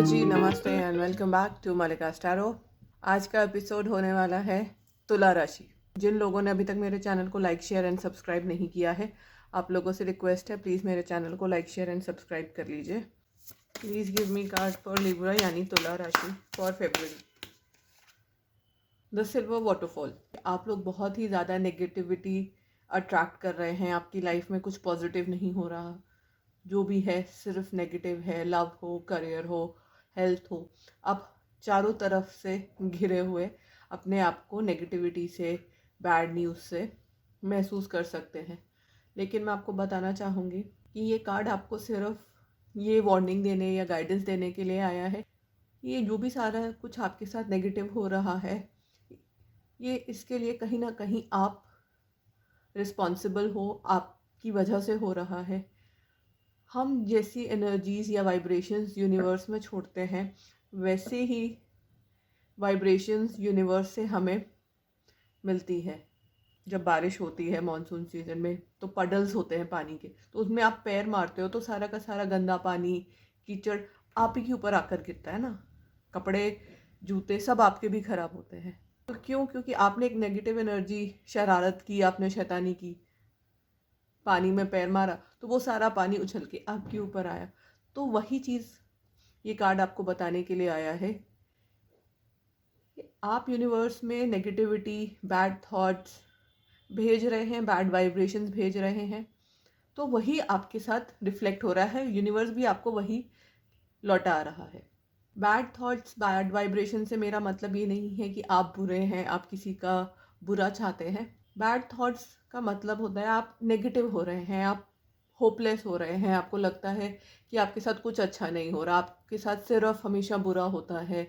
जी नमस्ते and welcome back to मलिका स्टैरो। आज का एपिसोड होने वाला है तुला राशि। जिन लोगों ने अभी तक मेरे चैनल को लाइक शेयर एंड सब्सक्राइब नहीं किया है, आप लोगों से रिक्वेस्ट है प्लीज़ मेरे चैनल को लाइक शेयर एंड सब्सक्राइब कर लीजिए। Please give me card for Libra यानी तुला राशि for February. The silver waterfall. आप लोग बहुत ही ज़्यादा नेगेटिविटी अट्रैक्ट कर रहे हैं, आपकी लाइफ में कुछ पॉजिटिव नहीं हो रहा, जो भी है सिर्फ नेगेटिव है। लव हो, करियर हो, हेल्थ हो, आप चारों तरफ से घिरे हुए अपने आप को नेगेटिविटी से, बैड न्यूज़ से महसूस कर सकते हैं। लेकिन मैं आपको बताना चाहूँगी कि ये कार्ड आपको सिर्फ ये वार्निंग देने या गाइडेंस देने के लिए आया है। ये जो भी सारा कुछ आपके साथ नेगेटिव हो रहा है, ये इसके लिए कहीं ना कहीं आप रिस्पॉन्सिबल हो, आपकी वजह से हो रहा है। हम जैसी एनर्जीज़ या वाइब्रेशंस यूनिवर्स में छोड़ते हैं, वैसे ही वाइब्रेशंस यूनिवर्स से हमें मिलती है। जब बारिश होती है मॉनसून सीजन में तो पडल्स होते हैं पानी के, तो उसमें आप पैर मारते हो तो सारा का सारा गंदा पानी, कीचड़ आप ही के ऊपर आकर गिरता है ना। कपड़े, जूते सब आपके भी खराब होते हैं। तो क्यों? क्योंकि आपने एक नेगेटिव एनर्जी, शरारत की, आपने शैतानी की, पानी में पैर मारा तो वो सारा पानी उछल के आपके ऊपर आया। तो वही चीज़ ये कार्ड आपको बताने के लिए आया है कि आप यूनिवर्स में नेगेटिविटी, बैड थॉट्स भेज रहे हैं, बैड वाइब्रेशंस भेज रहे हैं, तो वही आपके साथ रिफ्लेक्ट हो रहा है। यूनिवर्स भी आपको वही लौटा रहा है। बैड थॉट्स, बैड वाइब्रेशन से मेरा मतलब ये नहीं है कि आप बुरे हैं, आप किसी का बुरा चाहते हैं। बैड थॉट्स का मतलब होता है आप नेगेटिव हो रहे हैं, आप होपलेस हो रहे हैं, आपको लगता है कि आपके साथ कुछ अच्छा नहीं हो रहा, आपके साथ सिर्फ हमेशा बुरा होता है,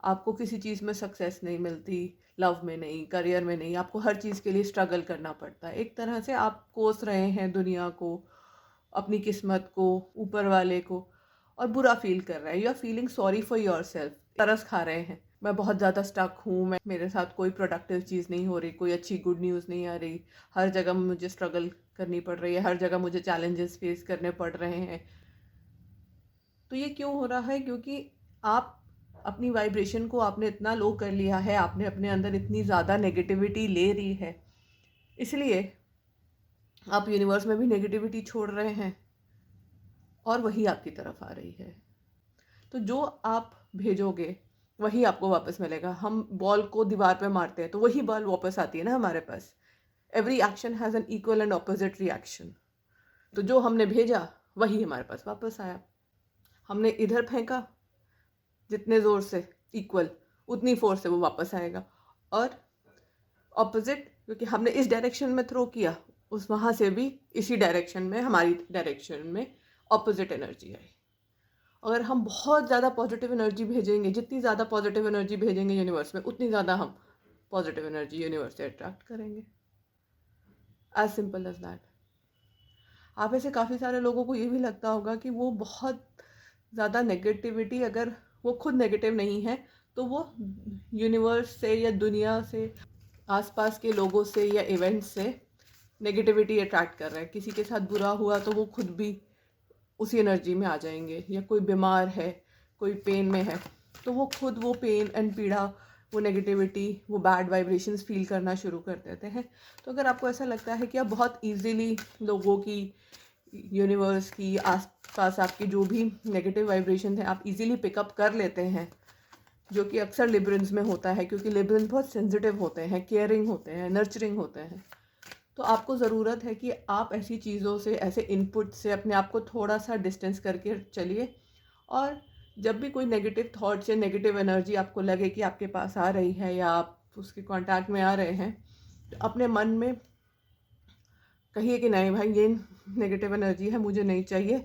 आपको किसी चीज़ में सक्सेस नहीं मिलती, लव में नहीं, करियर में नहीं, आपको हर चीज़ के लिए स्ट्रगल करना पड़ता है। एक तरह से आप कोस रहे हैं दुनिया को, अपनी किस्मत को, ऊपर वाले को, और बुरा फील कर रहा है। You are feeling sorry for yourself. तरस खा रहे हैं, मैं बहुत ज़्यादा स्टक हूँ, मैं मेरे साथ कोई प्रोडक्टिव चीज़ नहीं हो रही, कोई अच्छी गुड न्यूज़ नहीं आ रही, हर जगह मुझे स्ट्रगल करनी पड़ रही है, हर जगह मुझे चैलेंजेस फेस करने पड़ रहे हैं। तो ये क्यों हो रहा है? क्योंकि आप अपनी वाइब्रेशन को आपने इतना लो कर लिया है, आपने अपने अंदर इतनी ज़्यादा नेगेटिविटी ले रही है, इसलिए आप यूनिवर्स में भी नेगेटिविटी छोड़ रहे हैं और वही आपकी तरफ आ रही है। तो जो आप भेजोगे वही आपको वापस मिलेगा। हम बॉल को दीवार पे मारते हैं तो वही बॉल वापस आती है ना हमारे पास। Every action has an equal and opposite reaction. तो जो हमने भेजा वही हमारे पास वापस आया। हमने इधर फेंका जितने ज़ोर से, इक्वल उतनी फोर्स से वो वापस आएगा। और ऑपोजिट, क्योंकि हमने इस डायरेक्शन में थ्रो किया, उस वहाँ से भी इसी डायरेक्शन में, हमारी डायरेक्शन में ऑपोजिट एनर्जी आई। अगर हम बहुत ज़्यादा पॉजिटिव एनर्जी भेजेंगे, जितनी ज़्यादा पॉजिटिव एनर्जी भेजेंगे यूनिवर्स में, उतनी ज़्यादा हम पॉजिटिव एनर्जी यूनिवर्स से अट्रैक्ट करेंगे। As simple as that. आप ऐसे काफ़ी सारे लोगों को ये भी लगता होगा कि वो बहुत ज़्यादा नेगेटिविटी, अगर वो खुद नेगेटिव नहीं है तो वो यूनिवर्स से या दुनिया से, आसपास के लोगों से या इवेंट्स से नेगेटिविटी अट्रैक्ट कर रहे हैं। किसी के साथ बुरा हुआ तो वो खुद भी उसी एनर्जी में आ जाएंगे, या कोई बीमार है, कोई पेन में है, तो वो खुद वो पेन एंड पीड़ा, वो नेगेटिविटी, वो बैड वाइब्रेशंस फील करना शुरू कर देते हैं। तो अगर आपको ऐसा लगता है कि आप बहुत इजीली लोगों की, यूनिवर्स की, आसपास आपकी जो भी नेगेटिव वाइब्रेशन है आप इजीली पिकअप कर लेते हैं, जो कि अक्सर लिब्रंस में होता है, क्योंकि लिब्रंस बहुत सेंसिटिव होते हैं, केयरिंग होते हैं, नर्चरिंग होते हैं, तो आपको ज़रूरत है कि आप ऐसी चीज़ों से, ऐसे इनपुट से अपने आप को थोड़ा सा डिस्टेंस करके चलिए। और जब भी कोई नेगेटिव थॉट्स या नेगेटिव एनर्जी आपको लगे कि आपके पास आ रही है या आप उसके कांटेक्ट में आ रहे हैं, तो अपने मन में कहिए कि नहीं भाई, ये नेगेटिव एनर्जी है, मुझे नहीं चाहिए।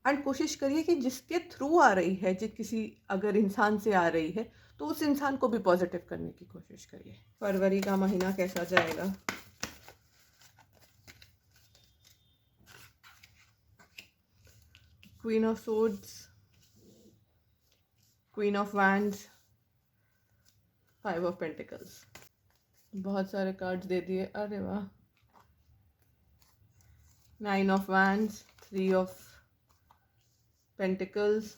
एंड कोशिश करिए कि जिसके थ्रू आ रही है, जिस किसी अगर इंसान से आ रही है, तो उस इंसान को भी पॉजिटिव करने की कोशिश करिए। फरवरी का महीना कैसा जाएगा? Queen of swords, queen of wands, 5 of pentacles. बहुत सारे कार्ड्स दे दिए, अरे वाह। 9 of wands, 3 of pentacles,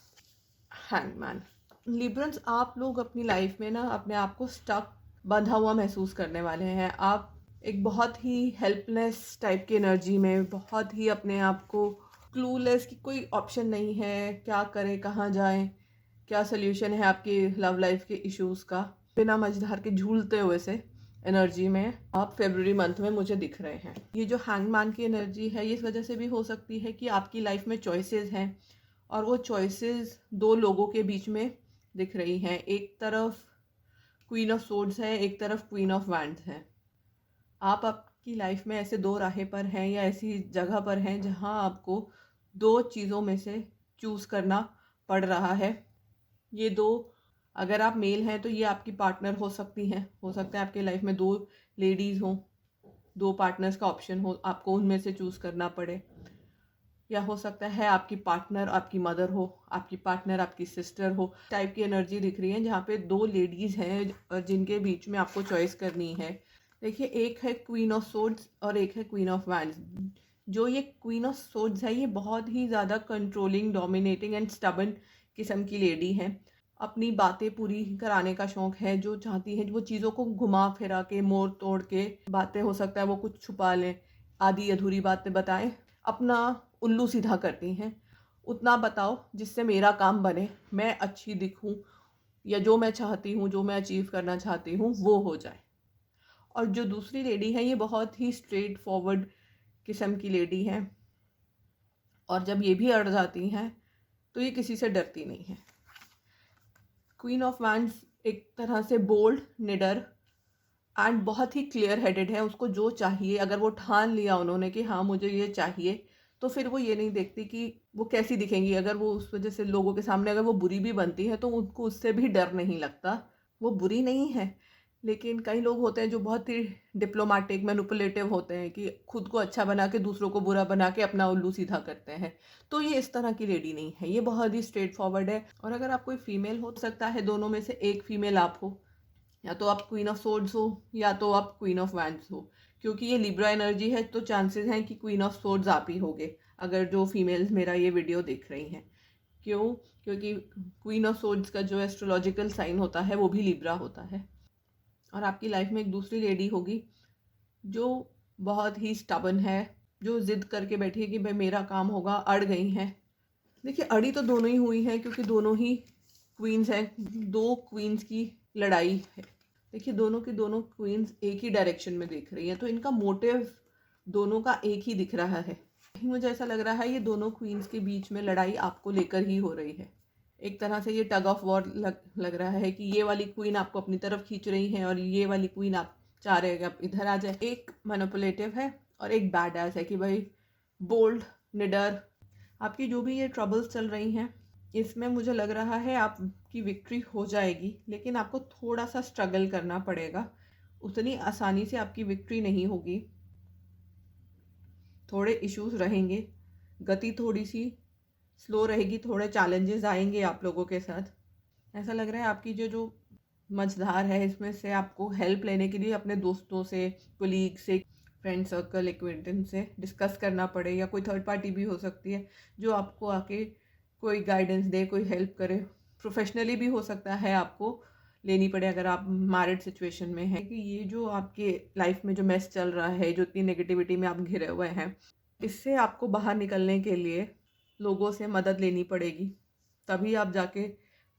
hangman. Librans, आप लोग अपनी लाइफ में ना अपने आप को स्टक, बंधा हुआ महसूस करने वाले हैं। आप एक बहुत ही हेल्पलेस टाइप की एनर्जी में, बहुत ही अपने आप को क्लूलेस कि कोई ऑप्शन नहीं है, क्या करें, कहाँ जाएं, क्या सोल्यूशन है आपकी लव लाइफ के इश्यूज़ का, बिना मझधार के झूलते हुए से एनर्जी में आप फेब्रुअरी मंथ में मुझे दिख रहे हैं। ये जो हैंगमैन की एनर्जी है, ये इस वजह से भी हो सकती है कि आपकी लाइफ में चॉइसेस हैं और वो चॉइसेस दो लोगों के बीच में दिख रही हैं। एक तरफ क्वीन ऑफ सोर्ड्स है, एक तरफ क्वीन ऑफ वैंड्स है। आप आपकी लाइफ में ऐसे दो राहें पर हैं या ऐसी जगह पर हैं जहां आपको दो चीज़ों में से चूज़ करना पड़ रहा है। ये दो, अगर आप मेल हैं तो ये आपकी पार्टनर हो सकती हैं, हो सकता है आपके लाइफ में दो लेडीज़ हों, दो पार्टनर्स का ऑप्शन हो, आपको उनमें से चूज़ करना पड़े। या हो सकता है आपकी पार्टनर आपकी मदर हो, आपकी पार्टनर आपकी सिस्टर हो। टाइप की एनर्जी दिख रही है जहाँ पे दो लेडीज़ हैं जिनके बीच में आपको चॉइस करनी है। देखिए, एक है क्वीन ऑफ सोर्ड्स और एक है क्वीन ऑफ वैंड्स। जो ये क्वीन ऑफ सोर्ड्स है, ये बहुत ही ज़्यादा कंट्रोलिंग, डोमिनेटिंग एंड स्टबन किस्म की लेडी है। अपनी बातें पूरी कराने का शौक है, जो चाहती है वो चीज़ों को घुमा फिरा के, मोड़ तोड़ के बातें, हो सकता है वो कुछ छुपा लें, आधी अधूरी बातें बताएं, अपना उल्लू सीधा करती हैं। उतना बताओ जिससे मेरा काम बने, मैं अच्छी दिखूं, या जो मैं चाहती हूँ, जो मैं अचीव करना चाहती हूँ वो हो जाए। और जो दूसरी लेडी है, ये बहुत ही स्ट्रेट फॉरवर्ड किस्म की लेडी है, और जब ये भी अड़ जाती हैं तो ये किसी से डरती नहीं है। क्वीन ऑफ वैंड्स एक तरह से बोल्ड, निडर एंड बहुत ही क्लियर हेडेड है। उसको जो चाहिए, अगर वो ठान लिया उन्होंने कि हाँ मुझे ये चाहिए, तो फिर वो ये नहीं देखती कि वो कैसी दिखेंगी। अगर वो उस वजह से लोगों के सामने अगर वो बुरी भी बनती है तो उनको उससे भी डर नहीं लगता। वो बुरी नहीं है, लेकिन कई लोग होते हैं जो बहुत ही डिप्लोमेटिक, मैनिपुलेटिव होते हैं कि खुद को अच्छा बना के दूसरों को बुरा बना के अपना उल्लू सीधा करते हैं। तो ये इस तरह की लेडी नहीं है, ये बहुत ही स्ट्रेट फॉरवर्ड है। और अगर आप कोई फीमेल हो सकता है दोनों में से एक फीमेल आप हो, या तो आप क्वीन ऑफ सोर्ड्स हो या तो आप क्वीन ऑफ वैंड्स हो। क्योंकि ये लिब्रा एनर्जी है तो चांसेस हैं कि क्वीन ऑफ सोर्ड्स आप ही होगे, अगर जो फीमेल्स मेरा ये वीडियो देख रही हैं। क्यों? क्योंकि क्वीन ऑफ सोर्ड्स का जो एस्ट्रोलॉजिकल साइन होता है वो भी लिब्रा होता है। और आपकी लाइफ में एक दूसरी लेडी होगी जो बहुत ही स्टबन है, जो जिद करके बैठी है कि भाई मेरा काम होगा, अड़ गई हैं। देखिए, अड़ी तो दोनों ही हुई हैं क्योंकि दोनों ही क्वींस हैं, दो क्वींस की लड़ाई है। देखिए, दोनों की दोनों क्वींस एक ही डायरेक्शन में देख रही हैं, तो इनका मोटिव दोनों का एक ही दिख रहा है। मुझे ऐसा लग रहा है ये दोनों क्वींस के बीच में लड़ाई आपको लेकर ही हो रही है। एक तरह से ये टग ऑफ वॉर लग रहा है कि ये वाली क्वीन आपको अपनी तरफ खींच रही है और ये वाली क्वीन आप चाह रहे हैं कि आप इधर आ जाए। एक मैनिपुलेटिव है और एक बैड एस है कि भाई बोल्ड, निडर। आपकी जो भी ये ट्रबल्स चल रही हैं, इसमें मुझे लग रहा है आपकी विक्ट्री हो जाएगी, लेकिन आपको थोड़ा सा स्ट्रगल करना पड़ेगा। उतनी आसानी से आपकी विक्ट्री नहीं होगी, थोड़े इश्यूज रहेंगे, गति थोड़ी सी स्लो रहेगी, थोड़े चैलेंजेस आएंगे आप लोगों के साथ। ऐसा लग रहा है आपकी जो मझधार है, इसमें से आपको हेल्प लेने के लिए अपने दोस्तों से, कोलीग से, फ्रेंड सर्कल, एक्वेंटेंस से डिस्कस करना पड़े, या कोई थर्ड पार्टी भी हो सकती है जो आपको आके कोई गाइडेंस दे, कोई हेल्प करे। प्रोफेशनली भी हो सकता है आपको लेनी पड़े अगर आप मैरिड सिचुएशन में हैं। कि ये जो आपके लाइफ में जो मेस चल रहा है, जो इतनी नेगेटिविटी में आप घिरे हुए हैं, इससे आपको बाहर निकलने के लिए लोगों से मदद लेनी पड़ेगी, तभी आप जाके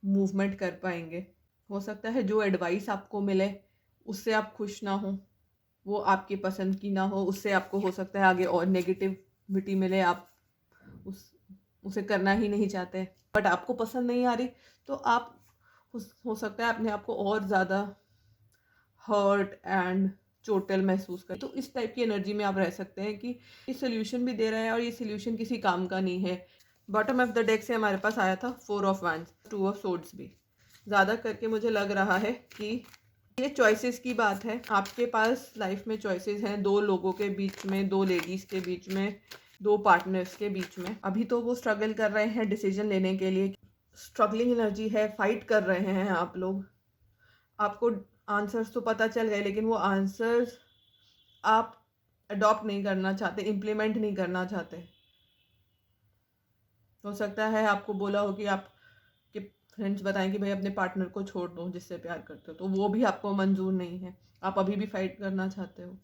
मूवमेंट कर पाएंगे। हो सकता है जो एडवाइस आपको मिले उससे आप खुश ना हो, वो आपकी पसंद की ना हो, उससे आपको हो सकता है आगे और नेगेटिविटी मिले, आप उसे करना ही नहीं चाहते, बट आपको पसंद नहीं आ रही, तो आप हो सकता है अपने आप को और ज़्यादा हर्ट एंड चोटल महसूस कर। तो इस टाइप की एनर्जी में आप रह सकते हैं कि ये सोल्यूशन भी दे रहा है और ये सोल्यूशन किसी काम का नहीं है। बॉटम ऑफ द डेक से हमारे पास आया था 4 ऑफ वैंड्स, 2 ऑफ सोर्ड्स भी। ज़्यादा करके मुझे लग रहा है कि ये चॉइसेस की बात है। आपके पास लाइफ में चॉइसेस हैं, दो लोगों के बीच में, दो लेडीज़ के बीच में, दो पार्टनर्स के बीच में। अभी तो वो स्ट्रगल कर रहे हैं डिसीजन लेने के लिए, स्ट्रगलिंग एनर्जी है, फाइट कर रहे हैं आप लोग। आपको आंसर्स तो पता चल गए, लेकिन वो आंसर्स आप अडॉप्ट नहीं करना चाहते, इम्प्लीमेंट नहीं करना चाहते। हो सकता है आपको बोला हो कि आप कि फ्रेंड्स बताएं कि भाई अपने पार्टनर को छोड़ दो जिससे प्यार करते हो, तो वो भी आपको मंजूर नहीं है, आप अभी भी फाइट करना चाहते हो।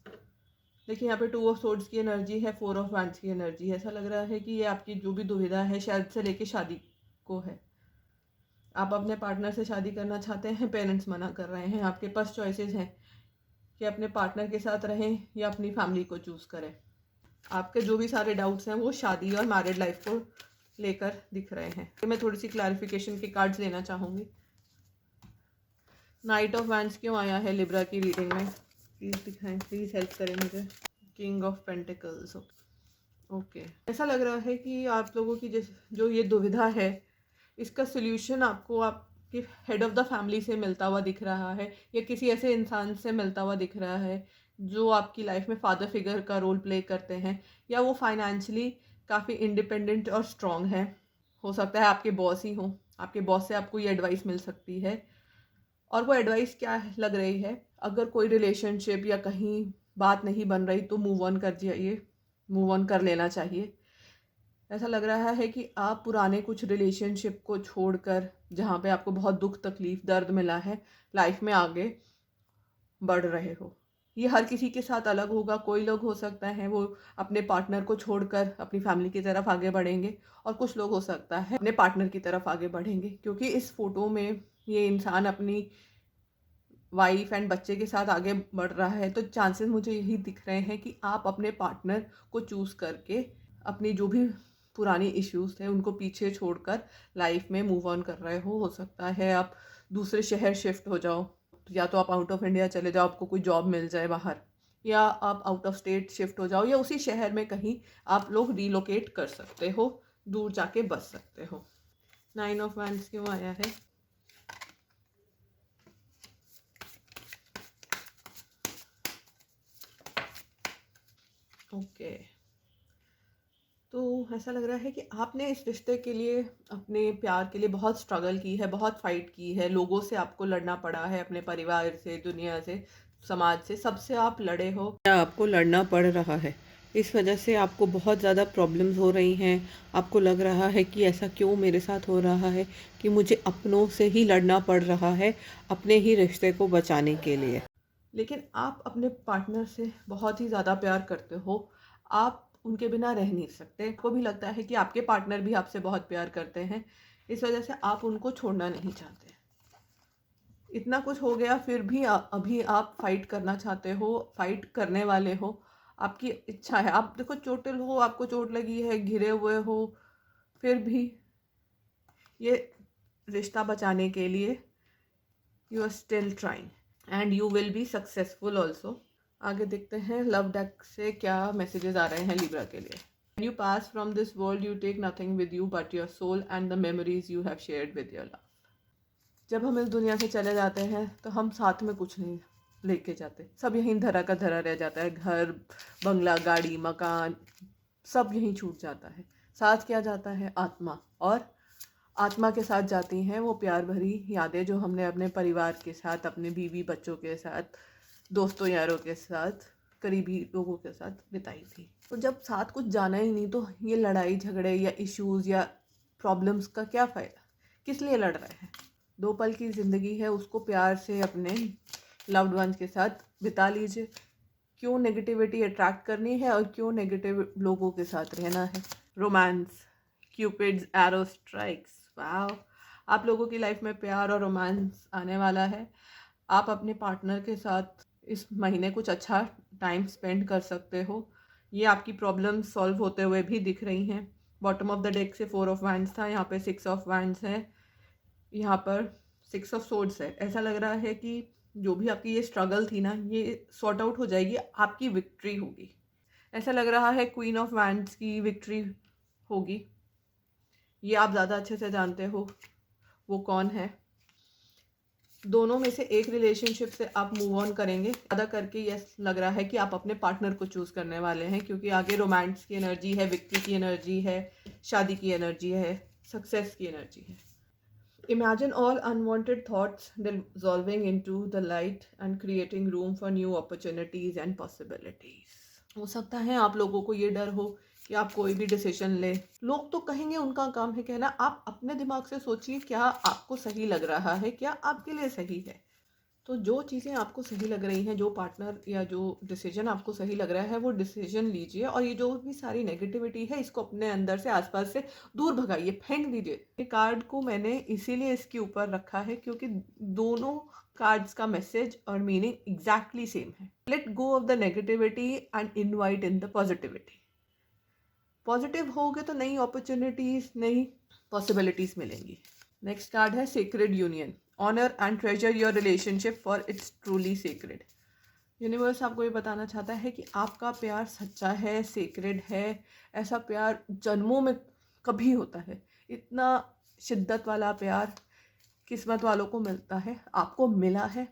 देखिए यहाँ पे 2 ऑफ सोर्ड्स की एनर्जी है, 4 ऑफ वैंड्स की एनर्जी है। ऐसा लग रहा है कि ये आपकी जो भी दुविधा है शायद से लेके शादी को है। आप अपने पार्टनर से शादी करना चाहते हैं, पेरेंट्स मना कर रहे हैं। आपके पास चॉइसेस हैं कि अपने पार्टनर के साथ रहें या अपनी फैमिली को चूज़ करें। आपके जो भी सारे डाउट्स हैं वो शादी और मैरिड लाइफ को लेकर दिख रहे हैं। तो मैं थोड़ी सी क्लैरिफिकेशन के कार्ड्स लेना चाहूँगी। नाइट ऑफ वैंड्स क्यों आया है लिब्रा की रीडिंग में, प्लीज़ दिखाएं, प्लीज़ हेल्प करें मुझे। King of pentacles, okay. ऐसा लग रहा है कि आप लोगों की जो ये दुविधा है इसका सोल्यूशन आपको आपके हेड ऑफ़ द फैमिली से मिलता हुआ दिख रहा है, या किसी ऐसे इंसान से मिलता हुआ दिख रहा है जो आपकी लाइफ में फादर फिगर का रोल प्ले करते हैं, या वो फाइनेंशियली काफ़ी इंडिपेंडेंट और स्ट्रॉन्ग है। हो सकता है आपके बॉस ही हों, आपके बॉस से आपको ये एडवाइस मिल सकती है। और वो एडवाइस क्या लग रही है, अगर कोई रिलेशनशिप या कहीं बात नहीं बन रही तो मूव ऑन कर जाइए, मूव ऑन कर लेना चाहिए। ऐसा लग रहा है कि आप पुराने कुछ रिलेशनशिप को छोड़कर, जहाँ पे आपको बहुत दुख तकलीफ दर्द मिला है, लाइफ में आगे बढ़ रहे हो। ये हर किसी के साथ अलग होगा। कोई लोग हो सकता है वो अपने पार्टनर को छोड़कर अपनी फैमिली की तरफ आगे बढ़ेंगे, और कुछ लोग हो सकता है अपने पार्टनर की तरफ आगे बढ़ेंगे, क्योंकि इस फोटो में ये इंसान अपनी वाइफ एंड बच्चे के साथ आगे बढ़ रहा है। तो चांसेस मुझे यही दिख रहे हैं कि आप अपने पार्टनर को चूज़ करके अपनी जो भी पुरानी इश्यूज थे उनको पीछे छोड़कर लाइफ में मूव ऑन कर रहे हो सकता है आप दूसरे शहर शिफ्ट हो जाओ, या तो आप आउट ऑफ इंडिया चले जाओ, आपको कोई जॉब मिल जाए बाहर, या आप आउट ऑफ स्टेट शिफ्ट हो जाओ, या उसी शहर में कहीं आप लोग रिलोकेट कर सकते हो, दूर जाके बस सकते हो। 9 ऑफ वैंड्स क्यों आया है? ओके, तो ऐसा लग रहा है कि आपने इस रिश्ते के लिए, अपने प्यार के लिए बहुत स्ट्रगल की है, बहुत फाइट की है। लोगों से आपको लड़ना पड़ा है, अपने परिवार से, दुनिया से, समाज से, सबसे आप लड़े हो या आपको लड़ना पड़ रहा है। इस वजह से आपको बहुत ज़्यादा प्रॉब्लम्स हो रही हैं। आपको लग रहा है कि ऐसा क्यों मेरे साथ हो रहा है कि मुझे अपनों से ही लड़ना पड़ रहा है अपने ही रिश्ते को बचाने के लिए। लेकिन आप अपने पार्टनर से बहुत ही ज़्यादा प्यार करते हो, आप उनके बिना रह नहीं सकते। को भी लगता है कि आपके पार्टनर भी आपसे बहुत प्यार करते हैं, इस वजह से आप उनको छोड़ना नहीं चाहते। इतना कुछ हो गया फिर भी अभी आप फाइट करना चाहते हो, फाइट करने वाले हो, आपकी इच्छा है। आप देखो चोटिल हो, आपको चोट लगी है, घिरे हुए हो, फिर भी ये रिश्ता बचाने के लिए you are still trying and you will be successful also. आगे देखते हैं लव डेक से क्या मैसेजेस आ रहे हैं लिब्रा के लिए। When you pass from this world, you take nothing with you but your soul and the memories you have shared with your love. जब हम इस दुनिया से चले जाते हैं तो हम साथ में कुछ नहीं लेके जाते, सब यहीं धरा का धरा रह जाता है। घर, बंगला, गाड़ी, मकान, सब यहीं छूट जाता है। साथ क्या जाता है? आत्मा। और आत्मा के साथ जाती हैं वो प्यार भरी यादें जो हमने अपने परिवार के साथ, अपने बीवी बच्चों के साथ, दोस्तों यारों के साथ, करीबी लोगों के साथ बिताई थी। तो जब साथ कुछ जाना ही नहीं तो ये लड़ाई झगड़े या इश्यूज़ या प्रॉब्लम्स का क्या फ़ायदा? किस लिए लड़ रहे हैं? 2 पल की ज़िंदगी है, उसको प्यार से अपने लव्ड वंस के साथ बिता लीजिए। क्यों नेगेटिविटी अट्रैक्ट करनी है और क्यों नेगेटिव लोगों के साथ रहना है? Romance, cupids arrow strikes, wow! आप लोगों की लाइफ में प्यार और रोमांस आने वाला है। आप अपने पार्टनर के साथ इस महीने कुछ अच्छा टाइम स्पेंड कर सकते हो। ये आपकी प्रॉब्लम्स सॉल्व होते हुए भी दिख रही हैं। बॉटम ऑफ द डेक से 4 ऑफ वैंड्स था, यहाँ पे 6 ऑफ वैंड्स है, यहाँ पर 6 ऑफ सोर्ड्स है। ऐसा लग रहा है कि जो भी आपकी ये स्ट्रगल थी ना, ये सॉर्ट आउट हो जाएगी, आपकी विक्ट्री होगी। ऐसा लग रहा है क्वीन ऑफ वैंड्स की विक्ट्री होगी। ये आप ज़्यादा अच्छे से जानते हो वो कौन है। दोनों में से एक रिलेशनशिप से आप मूव ऑन करेंगे। ज़्यादा करके ये लग रहा है कि आप अपने पार्टनर को चूज़ करने वाले हैं, क्योंकि आगे रोमांस की एनर्जी है, विक्ट्री की एनर्जी है, शादी की एनर्जी है, सक्सेस की एनर्जी है। Imagine all unwanted thoughts dissolving into the light and creating room for new opportunities and possibilities. हो सकता है आप लोगों को ये डर हो कि आप कोई भी डिसीजन ले, लोग तो कहेंगे, उनका काम है कहना। आप अपने दिमाग से सोचिए क्या आपको सही लग रहा है, क्या आपके लिए सही है। तो जो चीज़ें आपको सही लग रही हैं, जो पार्टनर या जो डिसीजन आपको सही लग रहा है, वो डिसीजन लीजिए। और ये जो भी सारी नेगेटिविटी है, इसको अपने अंदर से, आसपास से दूर भगाइए, फेंक दीजिए। ये कार्ड को मैंने इसीलिए इसके ऊपर रखा है क्योंकि दोनों कार्ड्स का मैसेज और मीनिंग एग्जैक्टली सेम है। Let go of the negativity and invite in the positivity. Positive होगे तो नई अपॉर्चुनिटीज, नई पॉसिबिलिटीज मिलेंगी। नेक्स्ट कार्ड है sacred union. Honour and treasure your relationship for its truly sacred. Universe आपको ये बताना चाहता है कि आपका प्यार सच्चा है, सेक्रेड है। ऐसा प्यार जन्मों में कभी होता है। इतना शिद्दत वाला प्यार किस्मत वालों को मिलता है, आपको मिला है।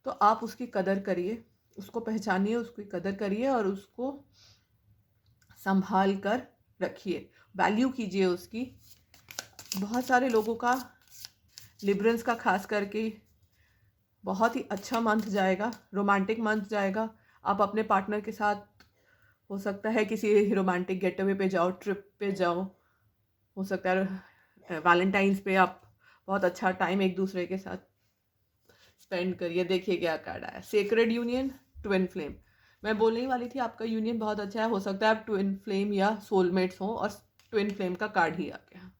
तो आप उसकी कदर करिए, उसको पहचानिए, उसकी कदर करिए और उसको संभाल कर रखिए, वैल्यू कीजिए उसकी। बहुत सारे लोगों का लिब्रंस का खास करके बहुत ही अच्छा मंथ जाएगा, रोमांटिक मंथ जाएगा। आप अपने पार्टनर के साथ हो सकता है किसी रोमांटिक गेट अवे पे जाओ, ट्रिप पे जाओ, हो सकता है वैलेंटाइंस पे आप बहुत अच्छा टाइम एक दूसरे के साथ स्पेंड करिए। देखिए क्या कार्ड आया, सेक्रेड यूनियन, ट्विन फ्लेम। मैं बोलने ही वाली थी आपका यूनियन बहुत अच्छा है, हो सकता है आप ट्विन फ्लेम या सोलमेट्स हो और ट्विन फ्लेम का कार्ड ही आ गया।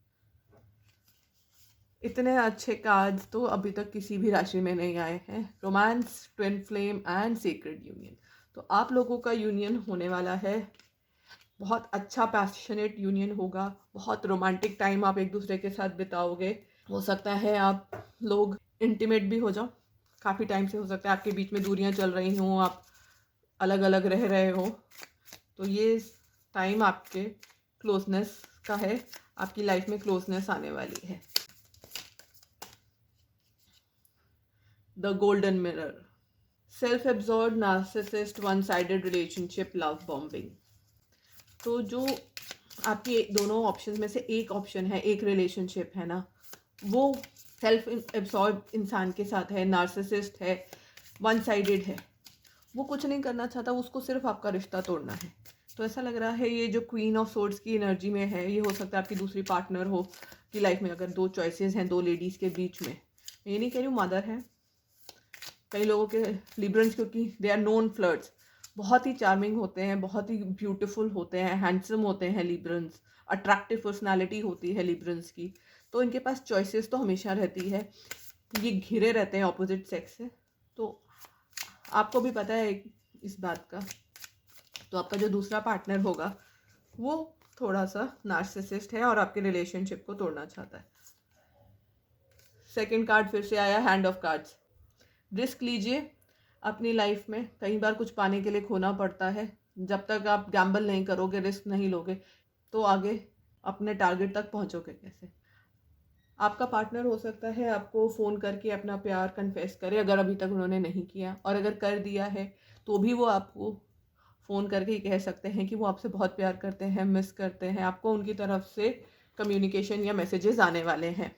इतने अच्छे कार्ड्स तो अभी तक किसी भी राशि में नहीं आए हैं, romance, twin flame and secret union. तो आप लोगों का यूनियन होने वाला है, बहुत अच्छा पैशनेट यूनियन होगा, बहुत रोमांटिक टाइम आप एक दूसरे के साथ बिताओगे। हो सकता है आप लोग इंटीमेट भी हो जाओ, काफ़ी टाइम से हो सकता है आपके बीच में दूरियां चल रही हों, आप अलग अलग रह रहे हो। तो ये टाइम आपके क्लोजनेस का है, आपकी लाइफ में क्लोजनेस आने वाली है। The golden mirror, self absorb, narcissist, one sided relationship, love bombing. तो जो आपकी दोनों ऑप्शन में से एक ऑप्शन है, एक रिलेशनशिप है ना, वो सेल्फ एब्जॉर्ब इंसान के साथ है, नार्सिसिस्ट है, वन साइडेड है। वो कुछ नहीं करना चाहता, उसको सिर्फ आपका रिश्ता तोड़ना है। तो ऐसा लग रहा है ये जो क्वीन ऑफ सोर्ड्स की एनर्जी में है, ये हो सकता है आपकी दूसरी पार्टनर हो कि लाइफ में अगर दो चॉइसेस हैं दो लेडीज़ के बीच में। मैं ये नहीं कह रही हूँ मदर है, कई लोगों के लिब्रंस, क्योंकि दे आर नोन फ्लर्ट्स, बहुत ही चार्मिंग होते हैं, बहुत ही ब्यूटीफुल होते हैं, हैंडसम होते हैं लिब्रंस, अट्रैक्टिव पर्सनालिटी होती है लिब्रंस की। तो इनके पास चॉइसेस तो हमेशा रहती है, ये घिरे रहते हैं ऑपोजिट सेक्स से। तो आपको भी पता है इस बात का। तो आपका जो दूसरा पार्टनर होगा वो थोड़ा सा नार्सिसिस्ट है और आपके रिलेशनशिप को तोड़ना चाहता है। सेकंड कार्ड फिर से आया, हैंड ऑफ कार्ड्स। रिस्क लीजिए अपनी लाइफ में, कई बार कुछ पाने के लिए खोना पड़ता है। जब तक आप गैम्बल नहीं करोगे, रिस्क नहीं लोगे, तो आगे अपने टारगेट तक पहुंचोगे कैसे। आपका पार्टनर हो सकता है आपको फ़ोन करके अपना प्यार कन्फेस करे, अगर अभी तक उन्होंने नहीं किया, और अगर कर दिया है तो भी वो आपको फ़ोन करके ही कह सकते हैं कि वो आपसे बहुत प्यार करते हैं, मिस करते हैं। आपको उनकी तरफ से कम्युनिकेशन या मैसेजेस आने वाले हैं।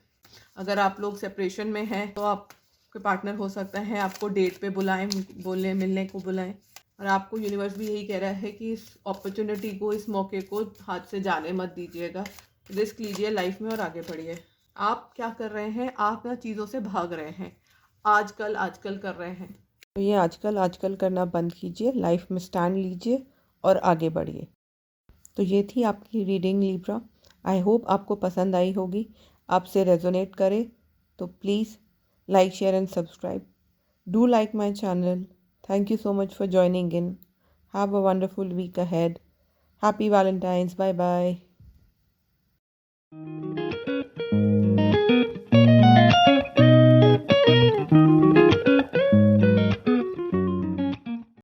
अगर आप लोग सेपरेशन में हैं तो आपके पार्टनर हो सकता है आपको डेट पे बुलाएं, बोलने मिलने को बुलाएं, और आपको यूनिवर्स भी यही कह रहा है कि इस अपॉर्चुनिटी को, इस मौके को हाथ से जाने मत दीजिएगा। रिस्क लीजिए लाइफ में और आगे बढ़िए। आप क्या कर रहे हैं, आप ना चीज़ों से भाग रहे हैं, आजकल कर रहे हैं। तो ये आजकल करना बंद कीजिए, लाइफ में स्टैंड लीजिए और आगे बढ़िए। तो ये थी आपकी रीडिंग लिब्रा। आई होप आपको पसंद आई होगी, आपसे रेजोनेट करे तो please like, share and subscribe. Do like my channel. Thank you so much for joining in. Have a wonderful week ahead. Happy Valentine's. Bye bye.